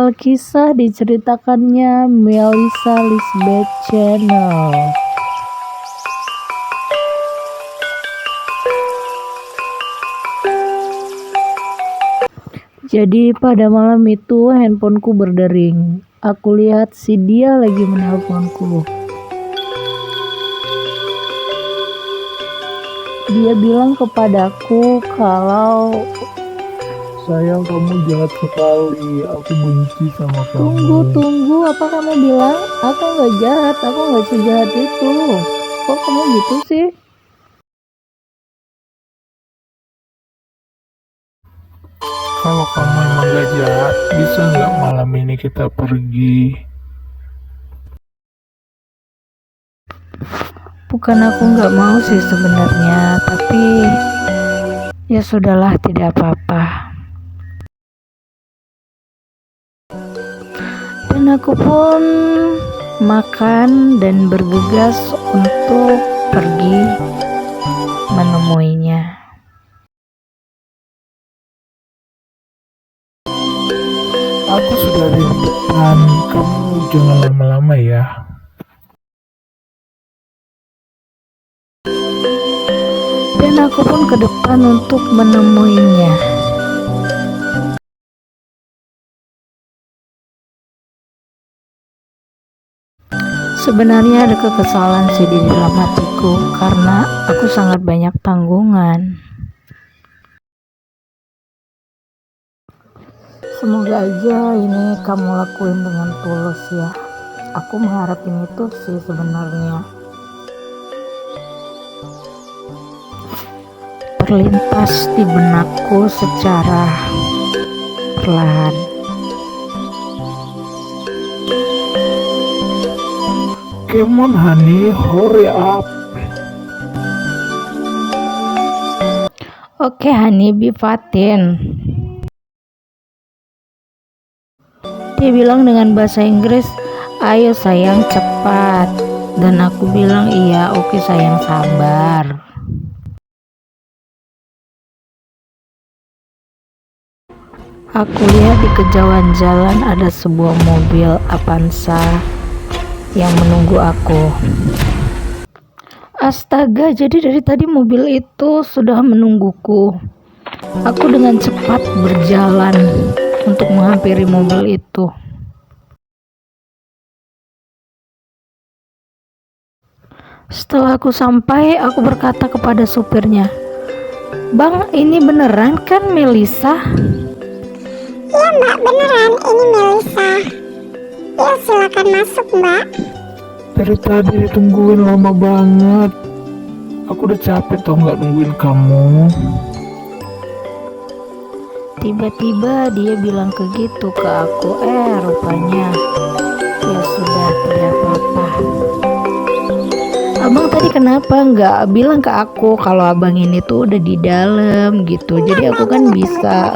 perihal kisah diceritakannya Melissa Lisbeth Channel. Jadi pada malam itu handphoneku berdering. Aku lihat si dia lagi menelponku. Dia bilang kepadaku kalau sayang, kamu jahat sekali. Aku benci sama kamu. Tunggu, apa kamu bilang? Aku nggak jahat, aku nggak sejahat itu. Kok kamu gitu sih? Kalau kamu emang gak jahat, bisa nggak malam ini kita pergi? Bukan aku nggak mau sih sebenarnya, tapi ya sudahlah, tidak apa-apa. Dan aku pun makan dan bergegas untuk pergi menemuinya. Aku sudah di depan, kamu jangan lama-lama ya. Dan aku pun ke depan untuk menemuinya. Sebenarnya ada kekesalan sih di dalam hatiku karena aku sangat banyak tanggungan. Semoga aja ini kamu lakuin dengan tulus ya. Aku mengharapin itu sih sebenarnya. Terlintas di benakku secara perlahan. Come on honey, hurry up. Oke honey, be fatin. Dia bilang dengan bahasa Inggris, ayo sayang cepat. Dan aku bilang iya, oke sayang, sabar. Aku lihat di kejauhan jalan ada sebuah mobil Avanza yang menunggu aku. Astaga, jadi dari tadi mobil itu sudah menungguku. Aku dengan cepat berjalan untuk menghampiri mobil itu. Setelah aku sampai, aku berkata kepada supirnya, "Bang, ini beneran kan Melissa?" Iya mbak, beneran, ini Melissa. Ya silakan masuk mbak. Dari tadi ditungguin lama banget. Aku udah capek tau nggak nungguin kamu. Tiba-tiba dia bilang gitu ke aku, rupanya ya sudah, tidak apa-apa. Abang tadi kenapa nggak bilang ke aku kalau abang ini tuh udah di dalam gitu, jadi aku kan bisa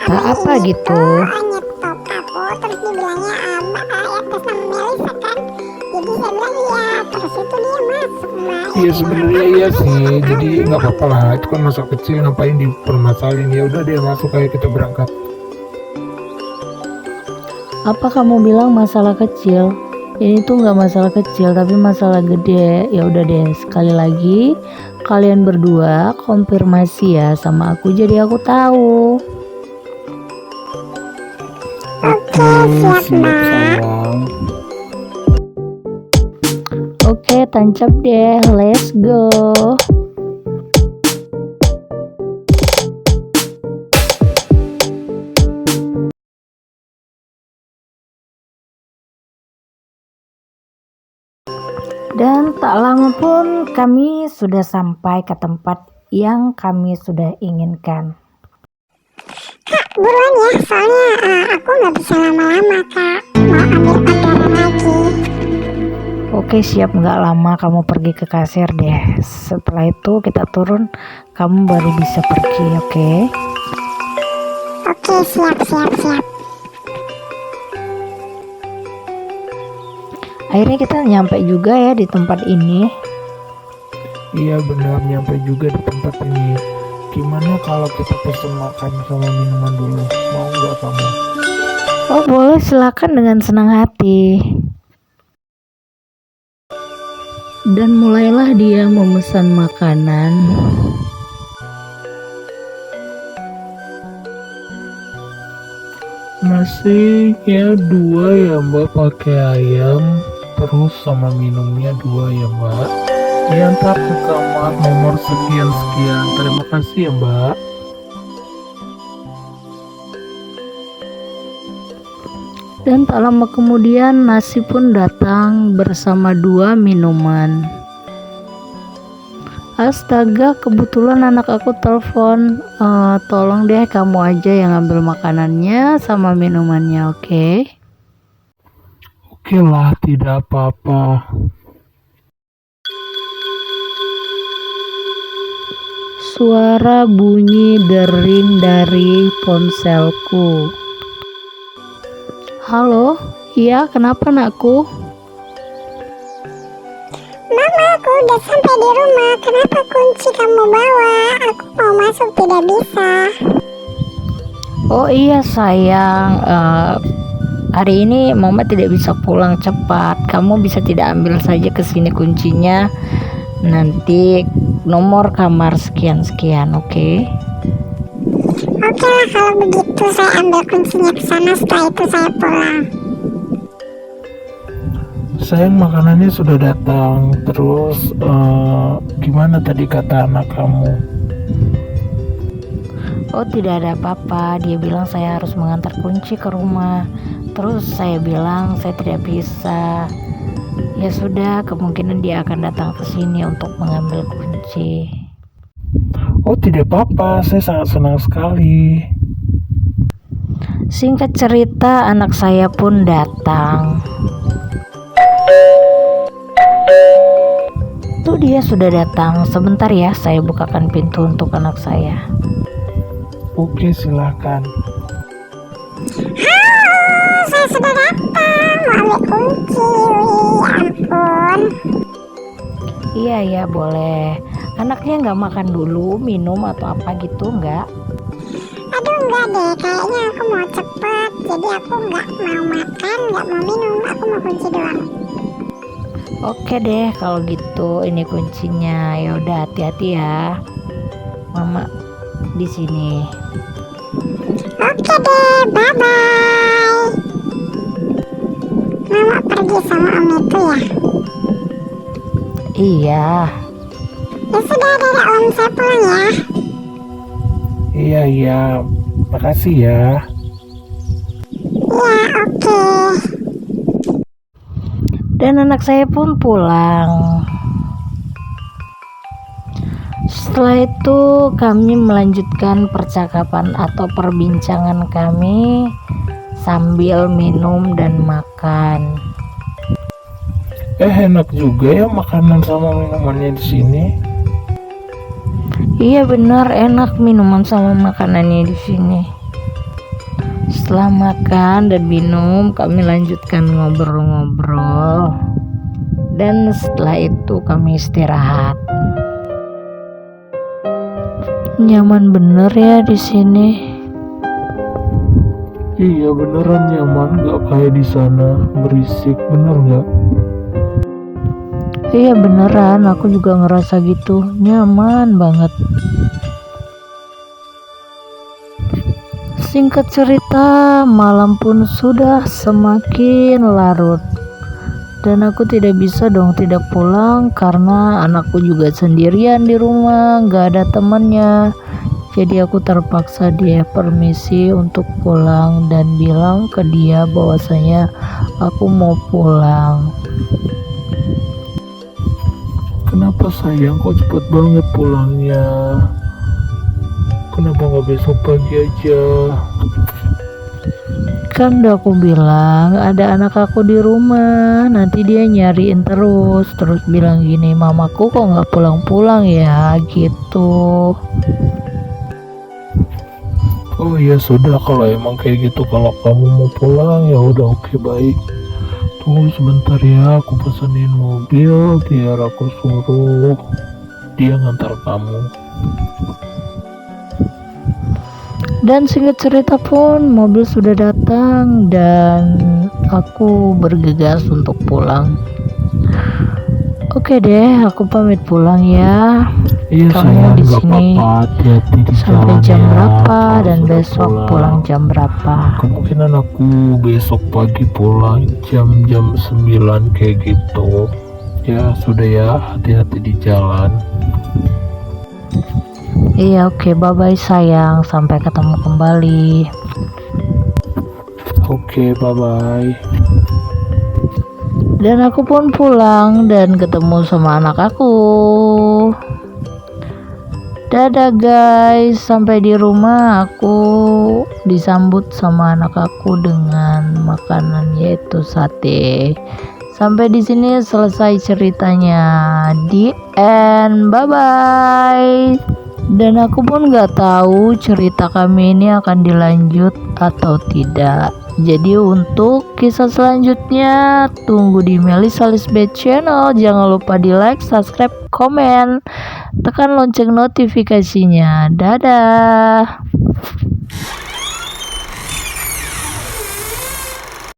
apa gitu. Nyetop aku, terus dibilangnya abang ya tes sama Melissa kan. Jadi saya bilang iya, terus itu dia masuk mbak. Iya sebenarnya iya sih, jadi nggak apa-apa lah. Itu kan masa kecil, ngapain dipermasalahin? Ya udah dia masuk, kayak kita berangkat. Apa kamu bilang masalah kecil? Ini tuh nggak masalah kecil, tapi masalah gede. Ya udah deh, sekali lagi kalian berdua konfirmasi ya sama aku, jadi aku tahu. Oke, siap mbak. Sayang. Oke, tancap deh, let's go. Dan tak lama pun kami sudah sampai ke tempat yang kami sudah inginkan. Kak, buruan ya, soalnya aku nggak bisa lama-lama kak. Mau ambil orderan lagi. Oke siap, nggak lama kamu pergi ke kasir deh. Setelah itu kita turun, kamu baru bisa pergi, oke? Oke, siap. Akhirnya kita nyampe juga ya di tempat ini. Iya benar, nyampe juga di tempat ini. Gimana kalau kita pesen makan sama minuman dulu? Mau nggak kamu? Oh boleh, silakan dengan senang hati. Dan mulailah dia memesan makanan. Nasinya 2 ya mbak, pakai ayam, terus sama minumnya 2 ya mbak. Diantar ke kamar nomor sekian-sekian. Terima kasih ya mbak. Dan tak lama kemudian nasi pun datang bersama 2 minuman. Astaga, kebetulan anak aku telepon. Tolong deh kamu aja yang ambil makanannya sama minumannya, oke? Oke lah, tidak apa-apa. Suara bunyi dering dari ponselku. Halo, iya kenapa nakku? Mama, aku udah sampai di rumah. Kenapa kunci kamu bawa? Aku mau masuk tidak bisa. Oh iya sayang, hari ini mama tidak bisa pulang cepat. Kamu bisa tidak ambil saja ke sini kuncinya. Nanti nomor kamar sekian-sekian, oke? Oke lah, kalau begitu saya ambil kuncinya ke sana. Setelah itu saya pulang. Sayang, makanannya sudah datang. Terus gimana tadi kata anak kamu? Oh tidak ada apa-apa. Dia bilang saya harus mengantar kunci ke rumah. Terus saya bilang saya tidak bisa. Ya sudah, kemungkinan dia akan datang ke sini untuk mengambil kunci. Oh tidak apa-apa, saya sangat senang sekali. Singkat cerita, anak saya pun datang. Tuh dia sudah datang. Sebentar ya, saya bukakan pintu untuk anak saya. Oke, silakan. Halo, saya sudah datang. Mau ambil kunci. Wih, ampun. Iya boleh. Anaknya nggak makan dulu, minum atau apa gitu nggak? Aduh, enggak deh. Kayaknya aku mau cepet. Jadi aku nggak mau makan, nggak mau minum. Aku mau kunci doang. Oke deh kalau gitu, ini kuncinya. Ya udah, hati-hati ya. Mama di sini. Oke deh, bye-bye. Mama pergi sama om itu ya? Iya. Ya sudah, dadah om, saya pulang ya. Iya, makasih ya. Ya, oke. Dan anak saya pun pulang. Setelah itu kami melanjutkan percakapan atau perbincangan kami sambil minum dan makan. Enak juga ya makanan sama minumannya di sini. Iya benar, enak minuman sama makanannya di sini. Setelah makan dan minum, kami lanjutkan ngobrol-ngobrol. Dan setelah itu kami istirahat. Nyaman bener ya di sini. Iya beneran nyaman, gak kayak di sana berisik, bener nggak? Iya beneran, aku juga ngerasa gitu. Nyaman banget. Singkat cerita, malam pun sudah semakin larut. Dan aku tidak bisa dong tidak pulang karena anakku juga sendirian di rumah, gak ada temannya. Jadi aku terpaksa dia permisi untuk pulang dan bilang ke dia bahwasanya aku mau pulang. Kenapa sayang, kok cepet banget pulangnya? Kenapa nggak besok pagi aja? Kan udah aku bilang ada anak aku di rumah, nanti dia nyariin terus bilang gini, mamaku kok nggak pulang-pulang ya gitu. Oh iya sudah, kalau emang kayak gitu, kalau kamu mau pulang ya udah, oke, baik. Tunggu sebentar ya, aku pesenin mobil biar aku suruh dia ngantar kamu. Dan singkat cerita pun mobil sudah datang dan aku bergegas untuk pulang. Oke deh, aku pamit pulang ya. Iya Kamu sayang, di nggak sini apa-apa, hati-hati di sampai jalan jam ya. berapa Kalau dan sudah besok pulang jam berapa? Kemungkinan aku besok pagi pulang jam 9 kayak gitu. Ya sudah ya, hati-hati di jalan. Iya oke, bye bye sayang, sampai ketemu kembali. Oke, bye-bye. Dan aku pun pulang dan ketemu sama anak aku. Dadah guys, sampai di rumah aku disambut sama anak aku dengan makanan yaitu sate. Sampai di sini selesai ceritanya. Di end. Bye bye. Dan aku pun nggak tahu cerita kami ini akan dilanjut atau tidak. Jadi untuk kisah selanjutnya tunggu di Melisa Lisbeth Channel. Jangan lupa di like, subscribe, komen, tekan lonceng notifikasinya. Dadah.